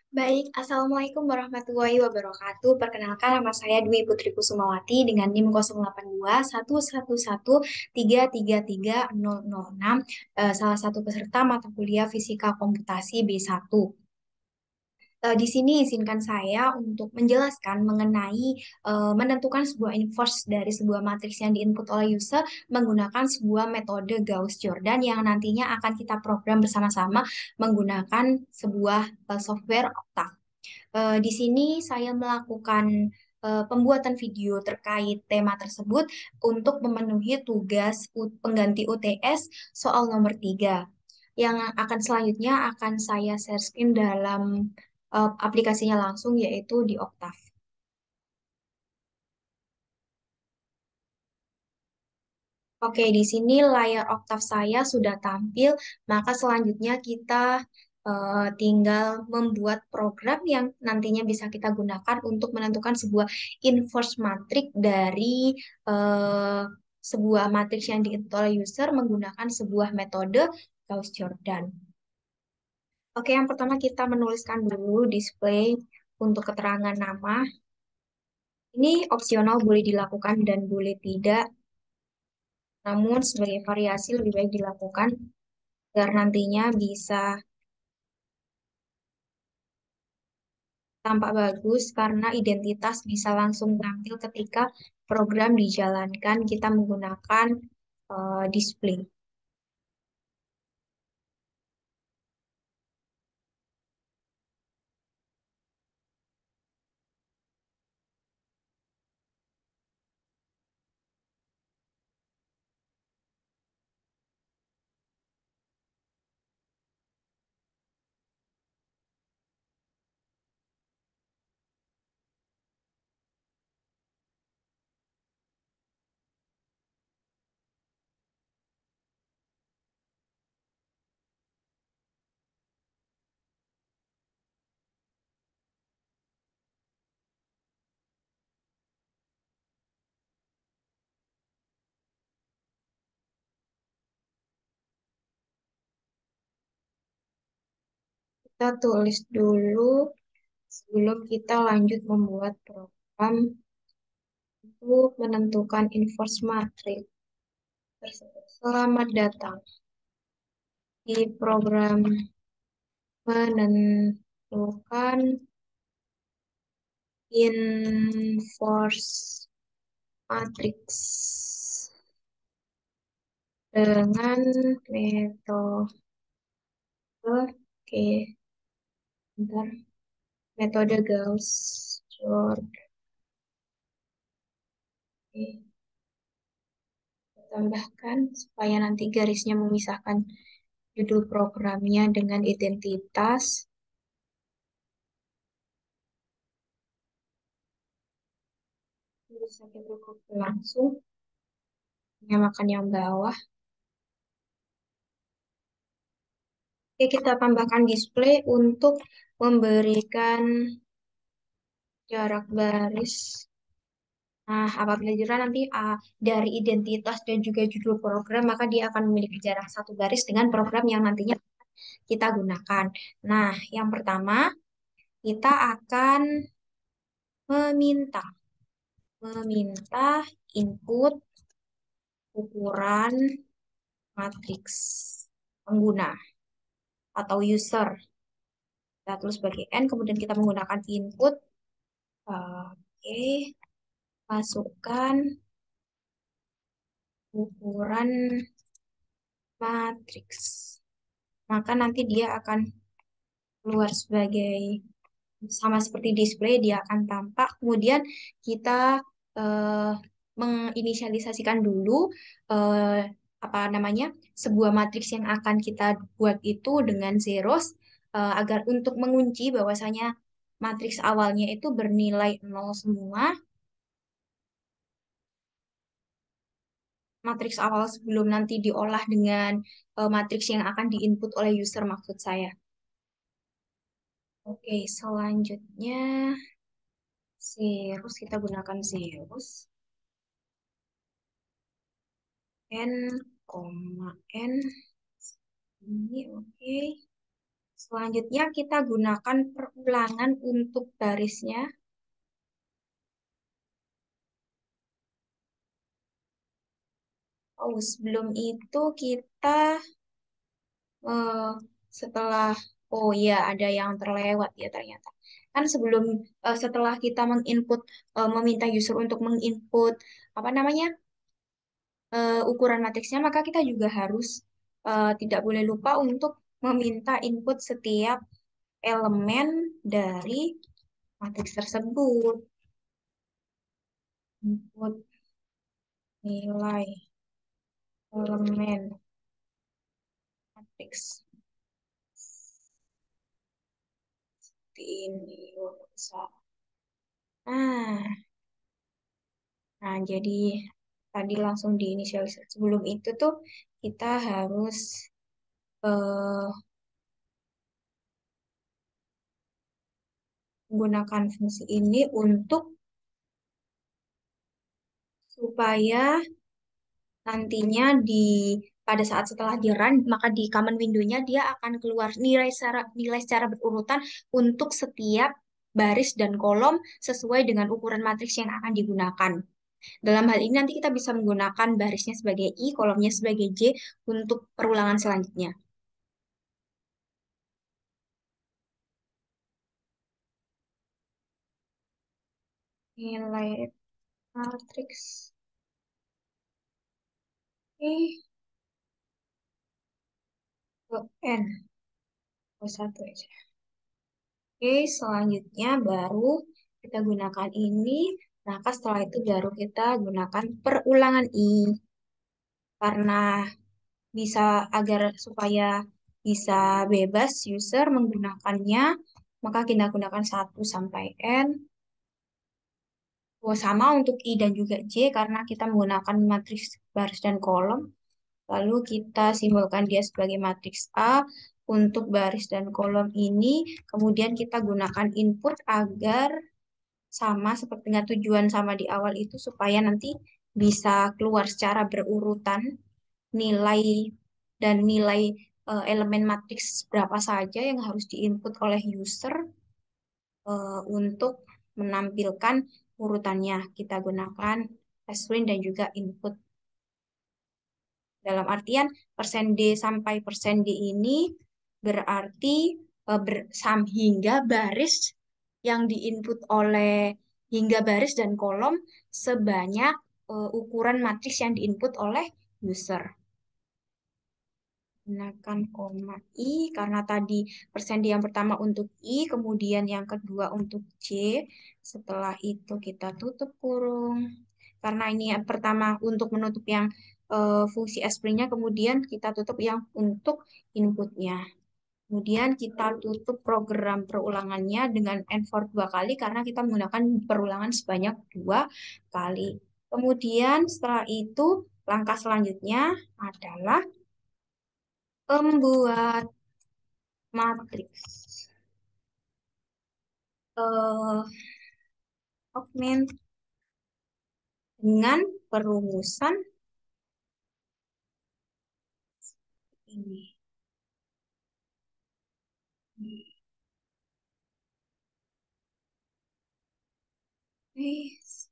Baik, Assalamualaikum warahmatullahi wabarakatuh. Perkenalkan nama saya Dwi Putri Kusumawati dengan NIM 082111333006, salah satu peserta mata kuliah Fisika Komputasi B1. Di sini izinkan saya untuk menjelaskan mengenai menentukan sebuah inverse dari sebuah matriks yang diinput oleh user menggunakan sebuah metode Gauss-Jordan yang nantinya akan kita program bersama-sama menggunakan sebuah software Octave. Di sini saya melakukan pembuatan video terkait tema tersebut untuk memenuhi tugas pengganti UTS soal nomor 3. Yang akan selanjutnya akan saya share screen dalam aplikasinya langsung yaitu di Octave. Oke, di sini layar Octave saya sudah tampil, maka selanjutnya kita tinggal membuat program yang nantinya bisa kita gunakan untuk menentukan sebuah inverse matrix dari eh, sebuah matriks yang diinput oleh user menggunakan sebuah metode Gauss-Jordan. Oke, yang pertama kita menuliskan dulu display untuk keterangan nama. Ini opsional, boleh dilakukan dan boleh tidak. Namun sebagai variasi lebih baik dilakukan agar nantinya bisa tampak bagus karena identitas bisa langsung tampil ketika program dijalankan kita menggunakan display. Kita tulis dulu sebelum kita lanjut membuat program untuk menentukan inverse matrix tersebut. Selamat datang di program menentukan inverse matrix dengan metode, oke, bentar, metode Gauss-Jordan. Oke, tambahkan supaya nanti garisnya memisahkan judul programnya dengan identitas. Bisa kita copy langsung, nyamakan yang bawah. Oke, kita tambahkan display untuk memberikan jarak baris. Nah, apabila jarak nanti dari identitas dan juga judul program, maka dia akan memiliki jarak satu garis dengan program yang nantinya kita gunakan. Nah, yang pertama, kita akan meminta meminta input ukuran matriks pengguna atau user. Kita tulis sebagai N, kemudian kita menggunakan input. Oke, masukkan ukuran matriks. Maka nanti dia akan keluar sebagai sama seperti display, dia akan tampak. Kemudian kita eh, menginisialisasikan dulu eh, apa namanya sebuah matriks yang akan kita buat itu dengan zeros agar untuk mengunci bahwasanya matriks awalnya itu bernilai nol semua. Matriks awal sebelum nanti diolah dengan matriks yang akan diinput oleh user maksud saya. Oke, selanjutnya zeros kita gunakan zeros. N, N ini oke. Selanjutnya kita gunakan perulangan untuk barisnya. Oh, sebelum itu kita eh, setelah oh iya ada yang terlewat ya ternyata. Kan setelah kita meminta user untuk menginput apa namanya? Ukuran matriksnya, maka kita juga harus tidak boleh lupa untuk meminta input setiap elemen dari matriks tersebut. Input nilai elemen matriks ini. Nah, jadi tadi langsung diinisialisasi. Sebelum itu tuh kita harus eh, menggunakan fungsi ini untuk supaya nantinya pada saat setelah di run, maka di command window-nya dia akan keluar nilai secara berurutan untuk setiap baris dan kolom sesuai dengan ukuran matriks yang akan digunakan. Dalam hal ini nanti kita bisa menggunakan barisnya sebagai I, kolomnya sebagai J untuk perulangan selanjutnya. Nilai matriks I ke N, satu aja. Oke, selanjutnya baru kita gunakan ini. Maka setelah itu baru kita gunakan perulangan I. Karena bisa agar supaya bisa bebas user menggunakannya, maka kita gunakan satu sampai N. Oh, sama untuk I dan juga J karena kita menggunakan matriks baris dan kolom. Lalu kita simbolkan dia sebagai matriks A untuk baris dan kolom ini. Kemudian kita gunakan input agar sama seperti dengan tujuan sama di awal itu supaya nanti bisa keluar secara berurutan nilai dan nilai elemen matriks berapa saja yang harus diinput oleh user untuk menampilkan urutannya. Kita gunakan string dan juga input. Dalam artian persen %D sampai persen %D ini berarti hingga baris yang diinput hingga baris dan kolom sebanyak ukuran matriks yang diinput oleh user. Gunakan koma I karena tadi persen D yang pertama untuk I, kemudian yang kedua untuk J. Setelah itu kita tutup kurung. Karena ini yang pertama untuk menutup yang fungsi S-print-nya, kemudian kita tutup yang untuk inputnya. Kemudian kita tutup program perulangannya dengan enfor 2 kali karena kita menggunakan perulangan sebanyak 2 kali. Kemudian setelah itu langkah selanjutnya adalah membuat matriks eh, augment dengan perumusan ini. Yes.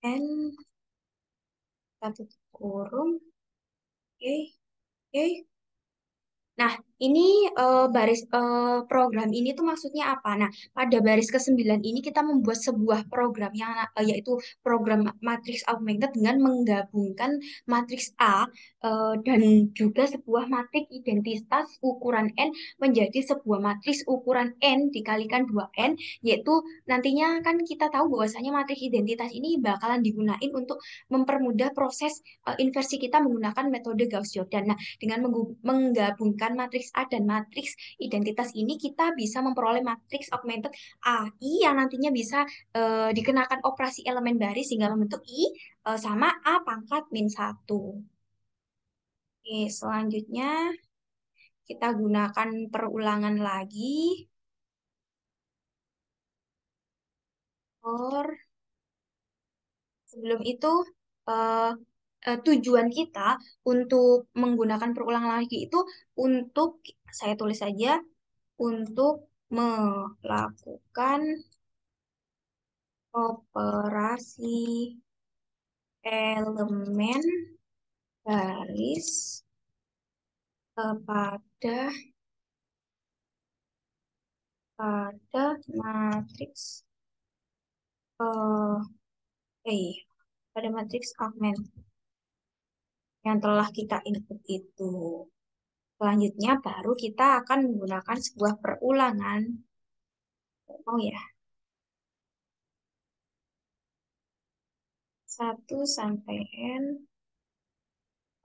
N satu kurung. Oke, oke. Nah, ini program ini tuh maksudnya apa? Nah, pada baris ke-9 ini kita membuat sebuah program yang yaitu program matriks augmented dengan menggabungkan matriks A dan juga sebuah matriks identitas ukuran N menjadi sebuah matriks ukuran N dikalikan 2N, yaitu nantinya kan kita tahu bahwasanya matriks identitas ini bakalan digunain untuk mempermudah proses inversi kita menggunakan metode Gauss-Jordan. Nah, dengan menggabungkan matriks A dan matriks identitas ini, kita bisa memperoleh matriks augmented AI yang nantinya bisa dikenakan operasi elemen baris sehingga membentuk I sama A pangkat min satu. Oke, selanjutnya kita gunakan perulangan lagi. Or, sebelum itu, eh, tujuan kita untuk menggunakan perulang lagi itu untuk saya tulis saja untuk melakukan operasi elemen baris kepada matriks eh pada matriks augment yang telah kita input itu. Selanjutnya baru kita akan menggunakan sebuah perulangan. Oh ya, 1 sampai N.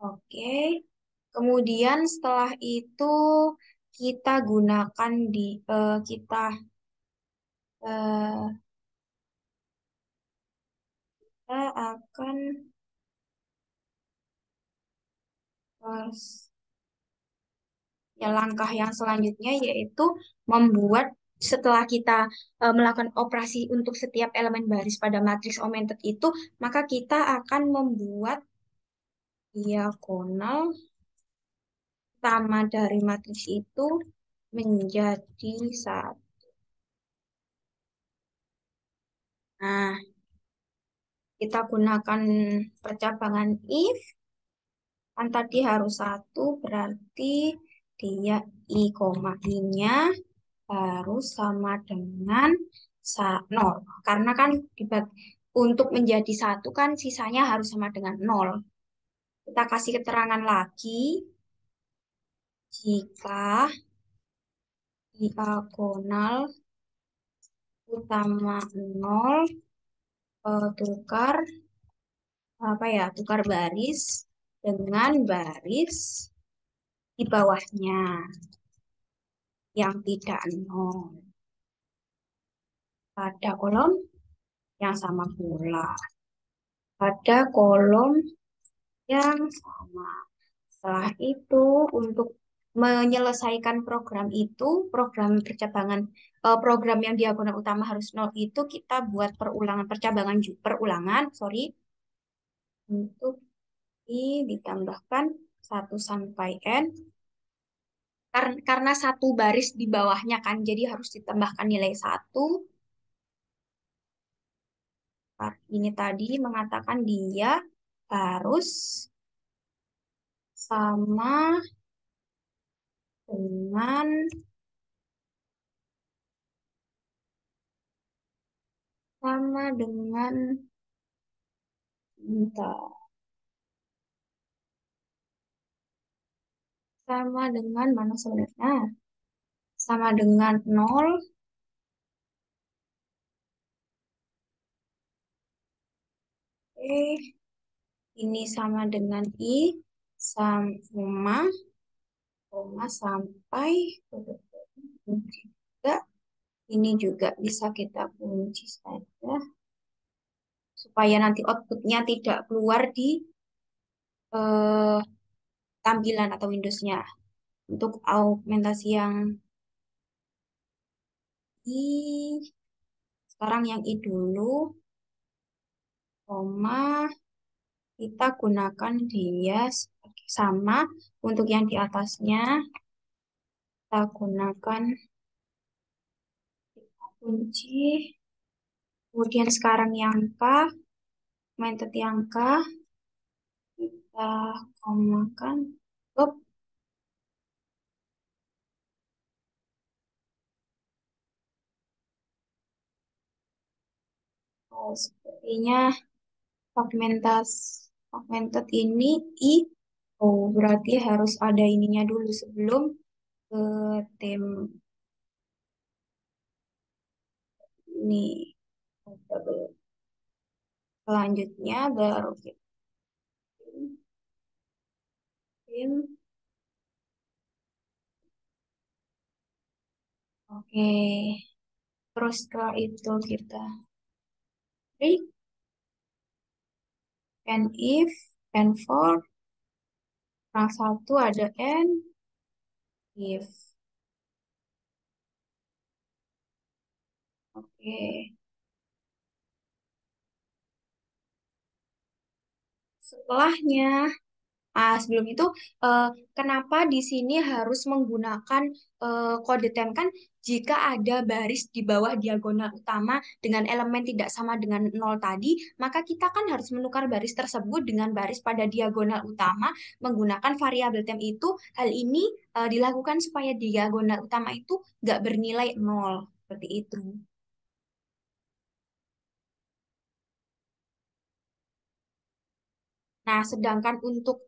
Oke. Kemudian setelah itu kita gunakan eh, kita akan ya, langkah yang selanjutnya yaitu membuat setelah kita melakukan operasi untuk setiap elemen baris pada matriks augmented itu, maka kita akan membuat diagonal utama dari matriks itu menjadi satu. Nah, kita gunakan percabangan if, kan tadi harus satu, berarti dia i koma i-nya harus sama dengan 0. Karena kan untuk menjadi satu kan sisanya harus sama dengan 0. Kita kasih keterangan lagi, jika diagonal utama 0 tukar tukar baris dengan baris di bawahnya yang tidak 0 pada kolom yang sama pula pada kolom yang sama. Setelah itu, untuk menyelesaikan program itu, program yang diagonal utama harus 0 itu kita buat perulangan, sorry, untuk ditambahkan 1 sampai N. Karena satu baris di bawahnya kan, jadi harus ditambahkan nilai 1. Ini tadi mengatakan dia harus sama dengan sama dengan bentar, sama dengan mana sebenarnya? Sama dengan 0. Ini sama dengan i sama koma sampai juga. Ini juga bisa kita kunci saja supaya nanti outputnya tidak keluar di eh, tampilan atau Windows-nya. Untuk augmentasi yang i, sekarang yang i dulu, koma, kita gunakan dia sama. Untuk yang di atasnya, kita gunakan kunci. Kemudian sekarang yang K, method yang K, kita komakan. Up. Oh, sepertinya augmented ini i. Oh, berarti harus ada ininya dulu sebelum ke tim ini. Selanjutnya baru kita tim. Oke. Terus setelah itu kita break and if and for yang satu ada and if. Oke. Setelahnya, sebelum itu, eh, kenapa di sini harus menggunakan kode tem kan jika ada baris di bawah diagonal utama dengan elemen tidak sama dengan nol tadi, maka kita kan harus menukar baris tersebut dengan baris pada diagonal utama menggunakan variabel tem itu. Hal ini dilakukan supaya diagonal utama itu nggak bernilai nol. Seperti itu. Nah, sedangkan untuk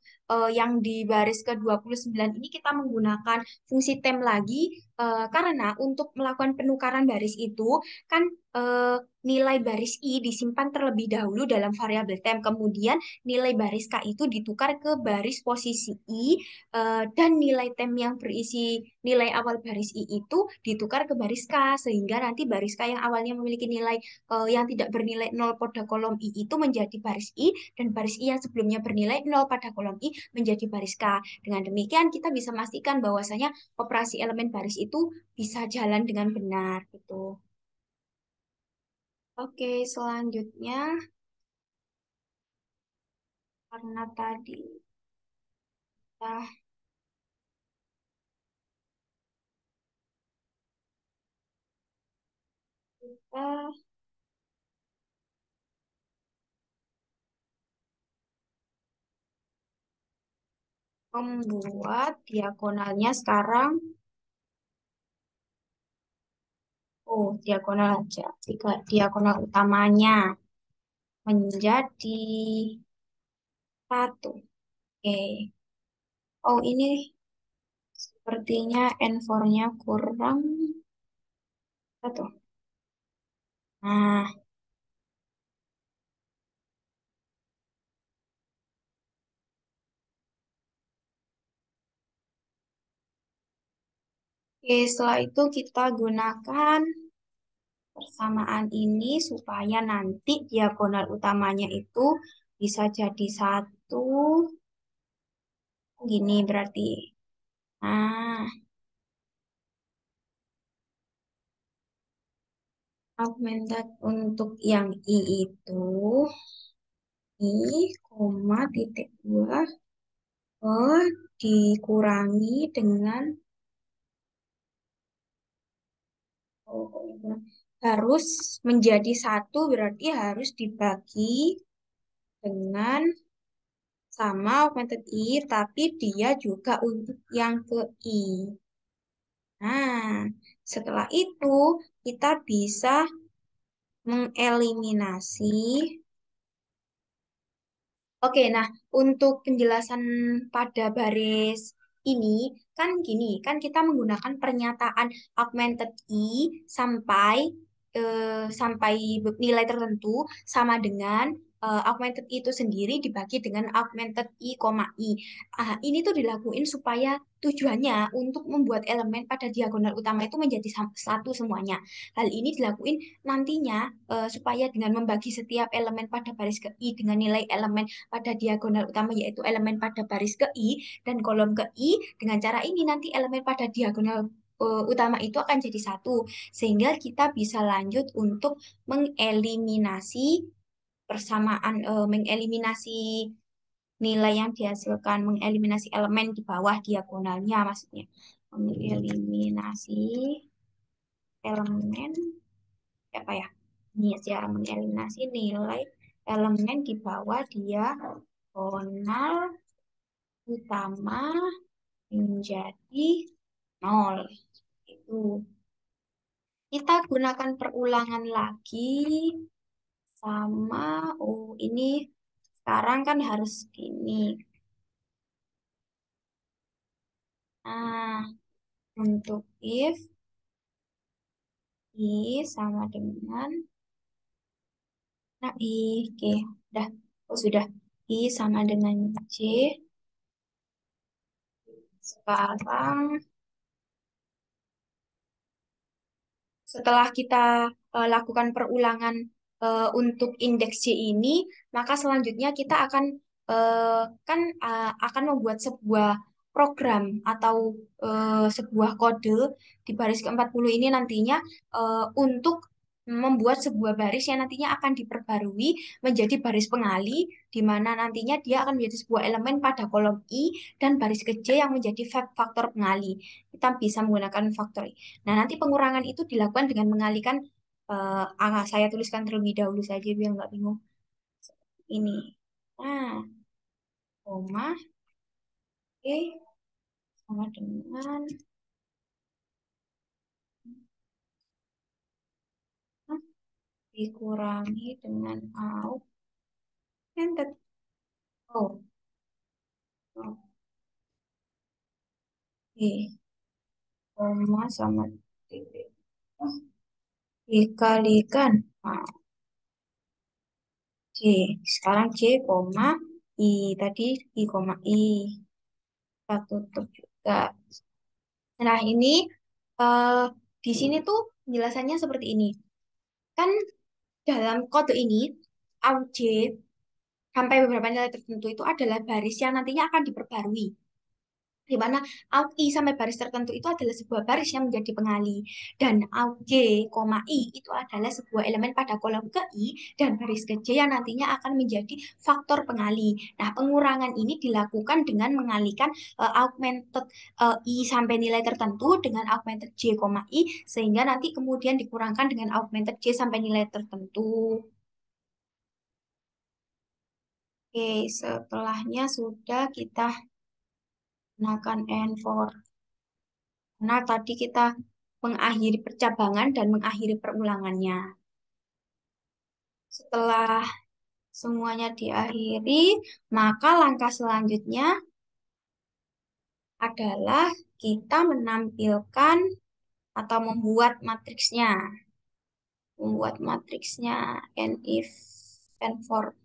yang di baris ke-29 ini kita menggunakan fungsi tem lagi karena untuk melakukan penukaran baris itu kan eh, nilai baris I disimpan terlebih dahulu dalam variabel tem. Kemudian nilai baris K itu ditukar ke baris posisi I dan nilai tem yang berisi nilai awal baris I itu ditukar ke baris K sehingga nanti baris K yang awalnya memiliki nilai yang tidak bernilai nol pada kolom I itu menjadi baris I dan baris I yang sebelumnya bernilai nol pada kolom I menjadi baris K. Dengan demikian kita bisa memastikan bahwasanya operasi elemen baris itu bisa jalan dengan benar gitu. Oke, selanjutnya karena tadi kita, kita membuat diagonalnya sekarang, oh diagonal aja, tiga diagonal utamanya menjadi satu. Oke. Oh ini sepertinya N4-nya kurang satu. Nah, oke, setelah itu kita gunakan persamaan ini supaya nanti diagonal utamanya itu bisa jadi satu. Gini berarti. Nah, augmented untuk yang I itu, I, koma, titik dua, dikurangi dengan, oh, harus menjadi satu berarti harus dibagi dengan sama augmented I, tapi dia juga untuk yang ke I. Nah, setelah itu kita bisa mengeliminasi. Oke, nah untuk penjelasan pada baris ini kan gini, kan kita menggunakan pernyataan augmented I sampai sampai nilai tertentu sama dengan augmented I itu sendiri dibagi dengan augmented I, koma I. Ini tuh dilakuin supaya tujuannya untuk membuat elemen pada diagonal utama itu menjadi satu semuanya. Hal ini dilakuin nantinya supaya dengan membagi setiap elemen pada baris ke I dengan nilai elemen pada diagonal utama yaitu elemen pada baris ke I dan kolom ke I. Dengan cara ini nanti elemen pada diagonal utama itu akan jadi satu sehingga kita bisa lanjut untuk mengeliminasi mengeliminasi nilai yang dihasilkan, mengeliminasi elemen di bawah diagonalnya maksudnya. Mengeliminasi elemen apa ya? Ini cara mengeliminasi nilai elemen di bawah diagonal utama menjadi nol. Itu. Kita gunakan perulangan lagi sama, oh ini sekarang kan harus gini. Nah, untuk if I sama dengan, nah I, oke, udah, oh sudah, I sama dengan J, sekarang setelah kita lakukan perulangan untuk indeks J ini, maka selanjutnya kita akan akan membuat sebuah program atau sebuah kode di baris ke-40 ini nantinya untuk membuat sebuah baris yang nantinya akan diperbarui menjadi baris pengali, di mana nantinya dia akan menjadi sebuah elemen pada kolom I dan baris kecil yang menjadi faktor pengali. Kita bisa menggunakan faktor I. Nah, nanti pengurangan itu dilakukan dengan mengalihkan saya tuliskan terlebih dahulu saja biar nggak bingung. Ini. Nah, koma, oke, sama dengan dikurangi dengan out and oh, oke, koma sama titik. Oh, dikalikan C. Sekarang C, koma, I. Tadi I, koma, I. Kita tutup juga. Nah, ini eh, di sini tuh penjelasannya seperti ini. Kan dalam kode ini, AUJ sampai beberapa nilai tertentu itu adalah baris yang nantinya akan diperbarui. Di mana out I sampai baris tertentu itu adalah sebuah baris yang menjadi pengali. Dan out J, I itu adalah sebuah elemen pada kolom ke I dan baris ke J yang nantinya akan menjadi faktor pengali. Nah, pengurangan ini dilakukan dengan mengalihkan augmented I sampai nilai tertentu dengan augmented J, I sehingga nanti kemudian dikurangkan dengan augmented J sampai nilai tertentu. Oke, setelahnya sudah kita gunakan N4. Nah, tadi kita mengakhiri percabangan dan mengakhiri perulangannya. Setelah semuanya diakhiri, maka langkah selanjutnya adalah kita menampilkan atau membuat matriksnya. Membuat matriksnya n if n for.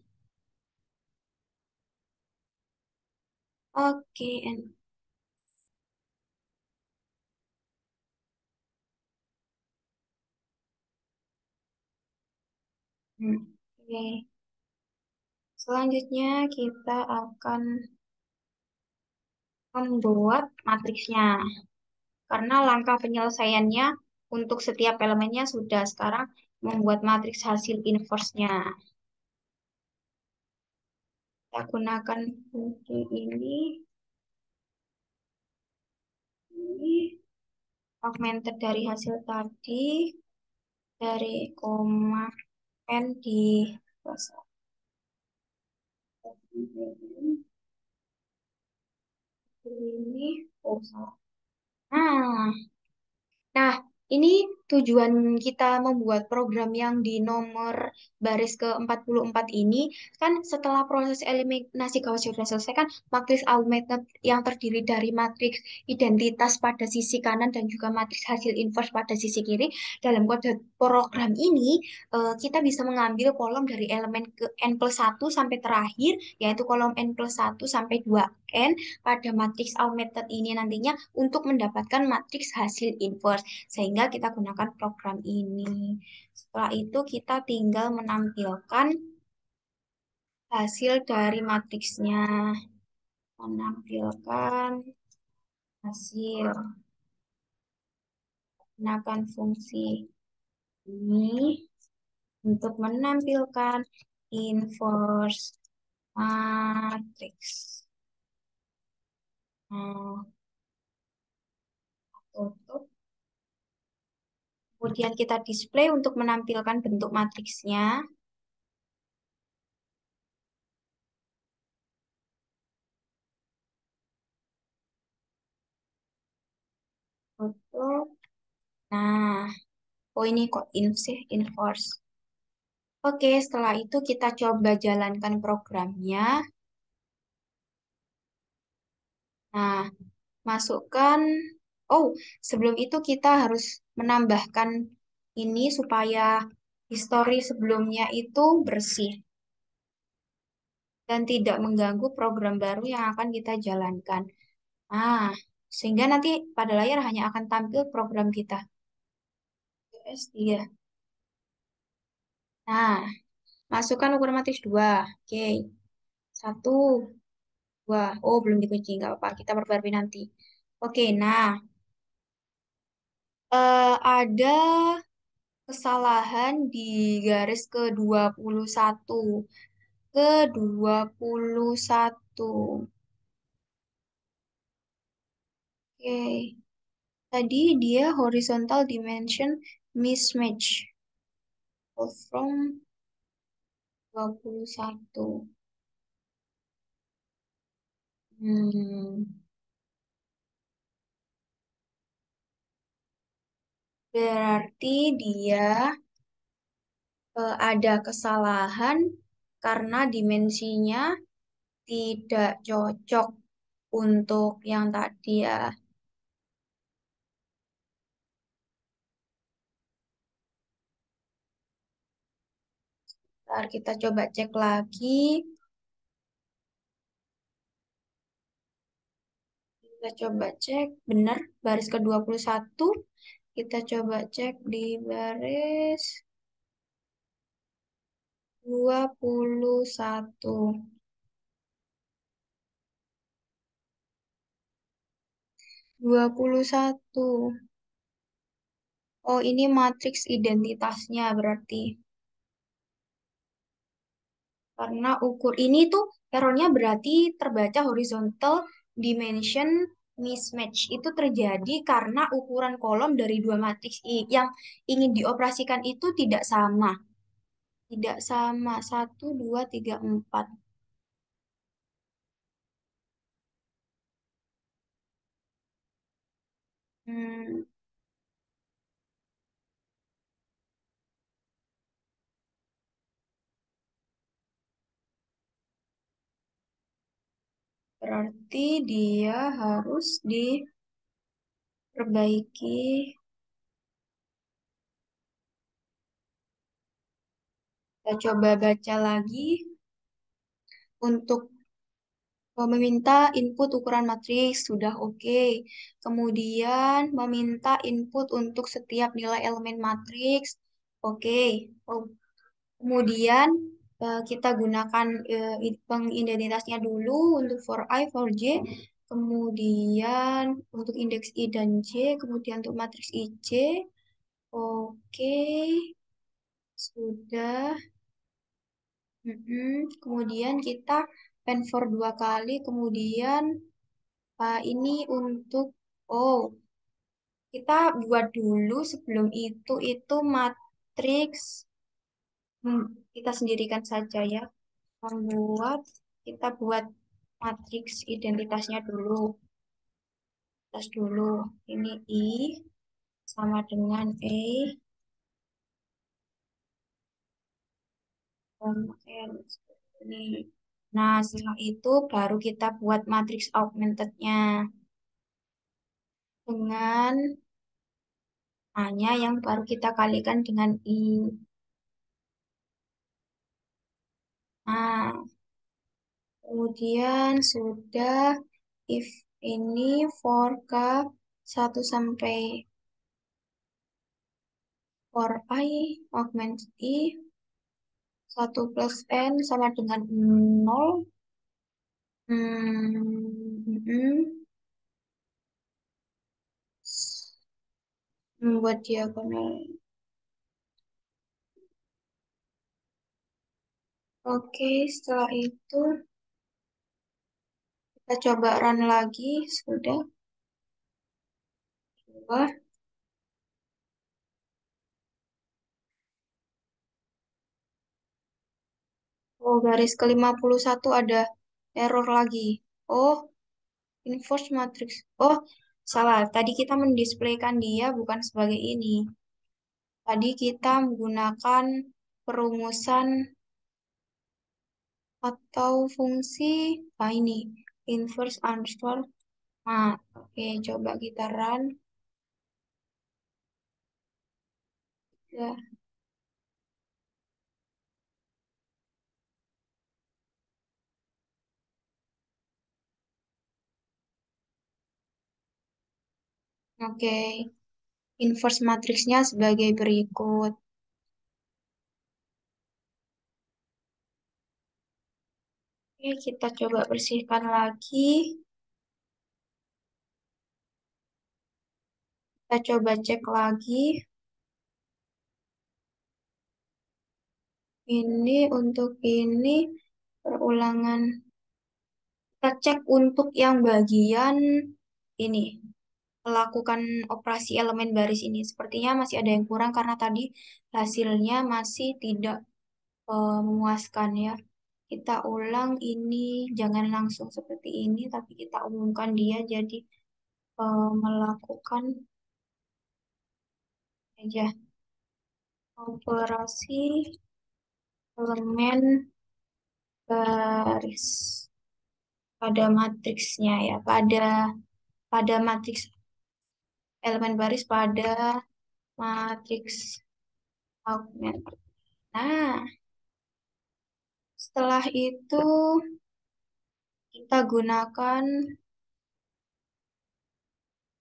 Oke, oke. Selanjutnya kita akan membuat matriksnya. Karena langkah penyelesaiannya untuk setiap elemennya sudah sekarang membuat matriks hasil inverse-nya. Kita gunakan fungsi ini augmented dari hasil tadi, dari koma n di plus ini, oh salah. Nah, Nah, ini tujuan kita membuat program yang di nomor baris ke-44 ini, kan setelah proses eliminasi Gauss sudah selesai kan, matriks augmented yang terdiri dari matriks identitas pada sisi kanan dan juga matriks hasil inverse pada sisi kiri. Dalam kode program ini, kita bisa mengambil kolom dari elemen ke n plus 1 sampai terakhir, yaitu kolom n plus 1 sampai 2n pada matriks augmented ini nantinya untuk mendapatkan matriks hasil inverse sehingga kita gunakan program ini. Setelah itu kita tinggal menampilkan hasil dari matriksnya. Menampilkan hasil. Gunakan fungsi ini untuk menampilkan inverse matrix. Nah, tutup. Kemudian kita display untuk menampilkan bentuk matriksnya. Tutup. Nah, oh ini kok sih, inverse. Oke, setelah itu kita coba jalankan programnya. Nah, masukkan. Oh, sebelum itu kita harus menambahkan ini supaya histori sebelumnya itu bersih dan tidak mengganggu program baru yang akan kita jalankan. Nah, sehingga nanti pada layar hanya akan tampil program kita. PS3. Nah, masukkan ukuran matriks 2. Oke. 1, 2. Oh, belum dikunci. Nggak apa-apa. Kita perbarui nanti. Oke, nah. Ada kesalahan di garis ke-21. Ke-21. Oke. Tadi dia horizontal dimension mismatch. From 21. Hmm. Berarti dia ada kesalahan karena dimensinya tidak cocok untuk yang tadi ya. Ntar kita coba cek lagi. Kita coba cek benar baris ke-21. Kita coba cek di baris 21. 21. Oh, ini matriks identitasnya berarti. Karena ukur ini tuh errornya berarti terbaca horizontal dimension mismatch. Itu terjadi karena ukuran kolom dari dua matriks yang ingin dioperasikan itu tidak sama. Tidak sama. Satu, dua, tiga, empat. Hmm, berarti dia harus diperbaiki. Kita coba baca lagi untuk meminta input ukuran matriks, sudah oke. Kemudian meminta input untuk setiap nilai elemen matriks, oke. Oh, kemudian kita gunakan pengidentitasnya dulu untuk for I, for J. Kemudian untuk indeks I dan J, kemudian untuk matriks IJ, oke, sudah. Kemudian kita pen for dua kali, kemudian ini untuk, oh, kita buat dulu sebelum itu matriks, kita sendirikan saja ya. Membuat, kita buat matriks identitasnya dulu. Tes dulu, ini I sama dengan E, L. Ini. Nah, setelah itu baru kita buat matriks augmented-nya dengan A-nya yang baru kita kalikan dengan I. Nah, kemudian sudah if ini for K 1 sampai for I augment I 1 plus N sama dengan 0. Membuat diagonal. Oke, setelah itu kita coba run lagi. Sudah. Dua. Oh, garis ke-51 ada error lagi. Oh, inverse matrix. Oh, salah. Tadi kita mendisplaykan dia bukan sebagai ini. Tadi kita menggunakan perumusan atau fungsi ini inverse underscore. Nah, oke, coba kita run. Ya, oke. Inverse matriksnya sebagai berikut. Oke, kita coba bersihkan lagi. Kita coba cek lagi. Ini untuk ini perulangan. Kita cek untuk yang bagian ini, melakukan operasi elemen baris ini. Sepertinya masih ada yang kurang karena tadi hasilnya masih tidak memuaskan ya. Kita ulang ini, jangan langsung seperti ini, tapi kita umumkan dia jadi melakukan aja operasi elemen baris pada matriksnya ya, pada matriks elemen baris pada matriks augment. Nah, setelah itu kita gunakan,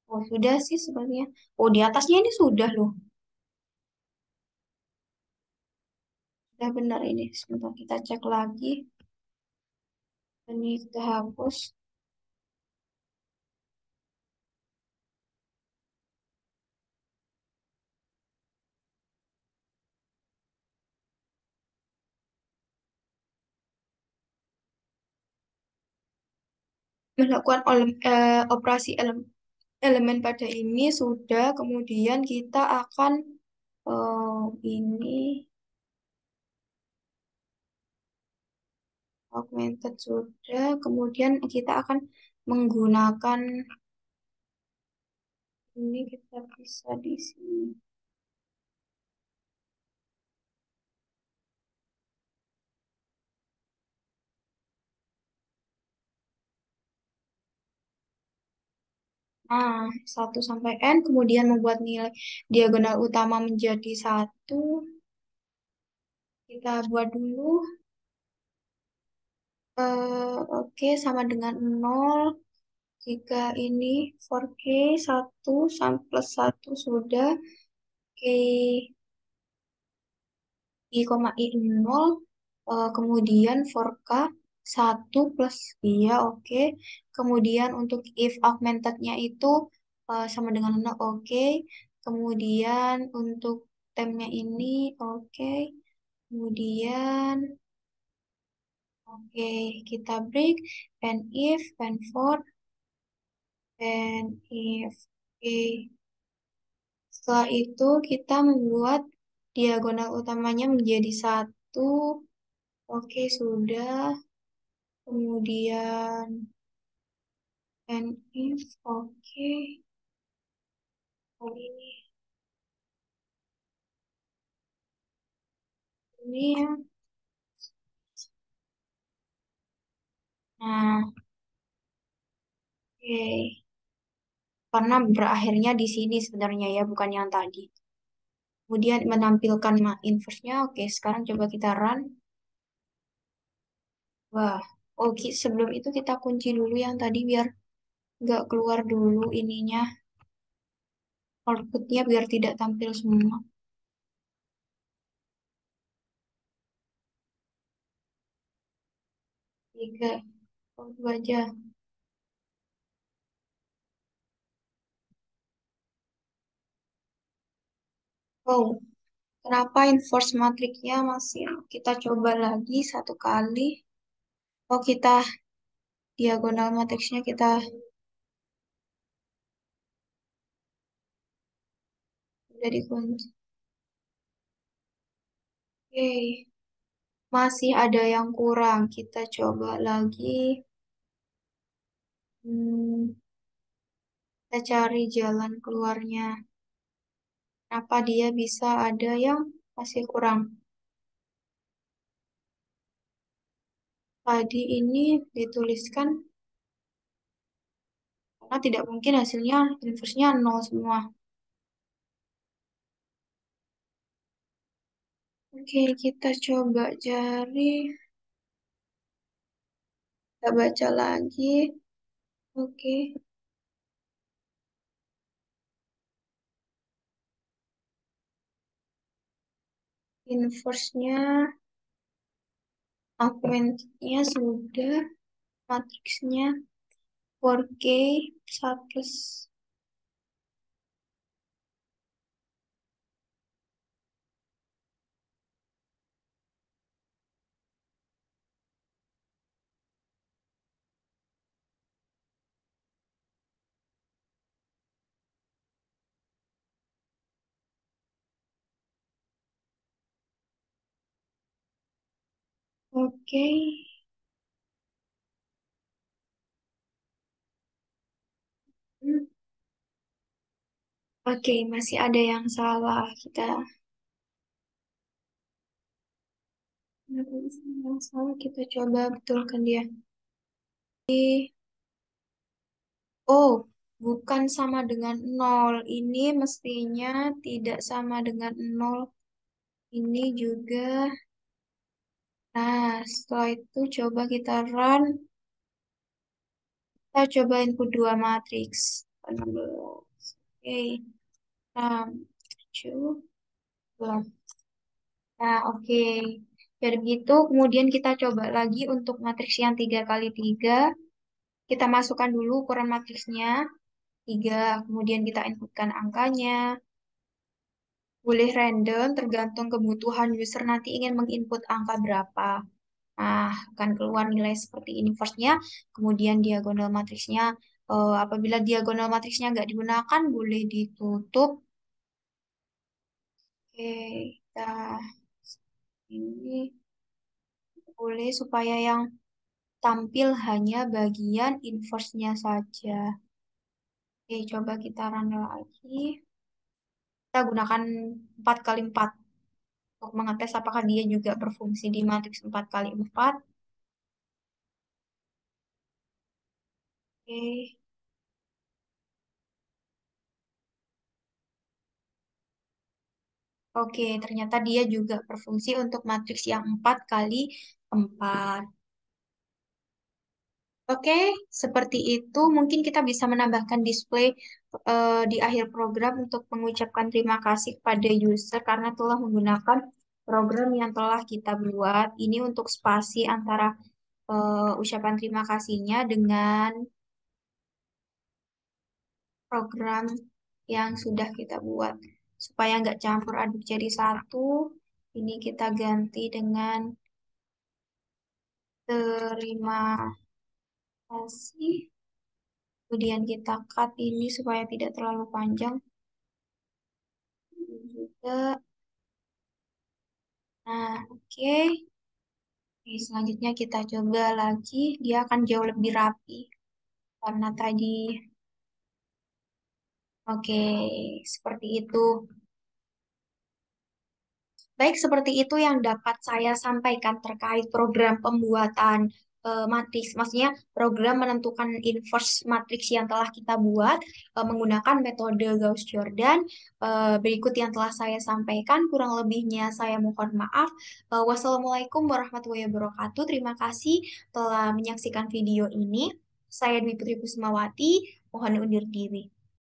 oh sudah sih sebenarnya. Oh di atasnya ini sudah loh, sudah benar ini. Sebentar kita cek lagi. Ini kita hapus. Melakukan operasi elemen pada ini sudah, kemudian kita akan ini augmented sudah, kemudian kita akan menggunakan ini, kita bisa di sini. Nah, 1 sampai N, kemudian membuat nilai diagonal utama menjadi 1. Kita buat dulu. Oke, sama dengan 0. Jika ini 4K, 1 sampai plus 1 sudah. K, I, I 0. Kemudian 4K 1 plus, iya oke. Kemudian untuk if augmented-nya itu sama dengan 0, oke. Kemudian untuk temnya ini, oke. Kemudian, oke, kita break, and if, and for, and if, oke. Setelah itu kita membuat diagonal utamanya menjadi 1, oke sudah. Kemudian, and if, oke. Oh, ini ya. Nah, oke. Karena berakhirnya di sini sebenarnya ya, bukan yang tadi. Kemudian menampilkan inverse-nya. Oke, sekarang coba kita run. Wah, oke. Sebelum itu kita kunci dulu yang tadi biar nggak keluar dulu ininya. Outputnya biar tidak tampil semua. Tiga, oh, dua aja. Oh, kenapa inverse matrixnya masih? Kita coba lagi 1 kali. Oh, kita diagonal matriksnya kita udah dikunci. Oke, masih ada yang kurang. Kita coba lagi. Hmm, kita cari jalan keluarnya. Kenapa dia bisa ada yang masih kurang? Tadi ini dituliskan karena tidak mungkin hasilnya inverse-nya 0 semua. Oke, kita coba cari. Kita baca lagi. Oke, inverse-nya, augment-nya sudah, matriksnya 4K, 1 plus. Oke. Hmm, Oke, masih ada yang salah. Kita ada yang salah. Kita coba betulkan dia. Oh, bukan sama dengan nol. Ini mestinya tidak sama dengan nol. Ini juga. Nah, setelah itu coba kita run. Kita coba input dua matriks. 16. Oke. 6, 7, 11. Nah, oke. Jadi begitu, kemudian kita coba lagi untuk matriks yang 3 kali 3. Kita masukkan dulu ukuran matriksnya, 3. Kemudian kita inputkan angkanya. Boleh random, tergantung kebutuhan user nanti ingin menginput angka berapa. Nah, akan keluar nilai seperti ini first-nya, kemudian diagonal matriksnya. Apabila diagonal matriksnya nggak digunakan, boleh ditutup. Oke, kita ini boleh supaya yang tampil hanya bagian inverse-nya saja. Oke, coba kita run lagi. Kita gunakan 4 kali 4 untuk mengetes apakah dia juga berfungsi di matriks 4 kali 4. Oke, oke, ternyata dia juga berfungsi untuk matriks yang 4 kali 4. Oke, seperti itu. Mungkin kita bisa menambahkan display di akhir program untuk mengucapkan terima kasih kepada user karena telah menggunakan program yang telah kita buat. Ini untuk spasi antara ucapan terima kasihnya dengan program yang sudah kita buat. Supaya nggak campur aduk jadi satu, ini kita ganti dengan terima kasih. Kemudian kita cut ini supaya tidak terlalu panjang. Ini juga. Nah, oke. Oke, selanjutnya kita coba lagi. Dia akan jauh lebih rapi. Karena tadi, oke, seperti itu. Baik, seperti itu yang dapat saya sampaikan terkait program pembuatan matriks. Maksudnya program menentukan inverse matriks yang telah kita buat menggunakan metode Gauss-Jordan. Berikut yang telah saya sampaikan, kurang lebihnya saya mohon maaf. Wassalamualaikum warahmatullahi wabarakatuh. Terima kasih telah menyaksikan video ini. Saya Dwi Putri Kusmawati, mohon undur diri.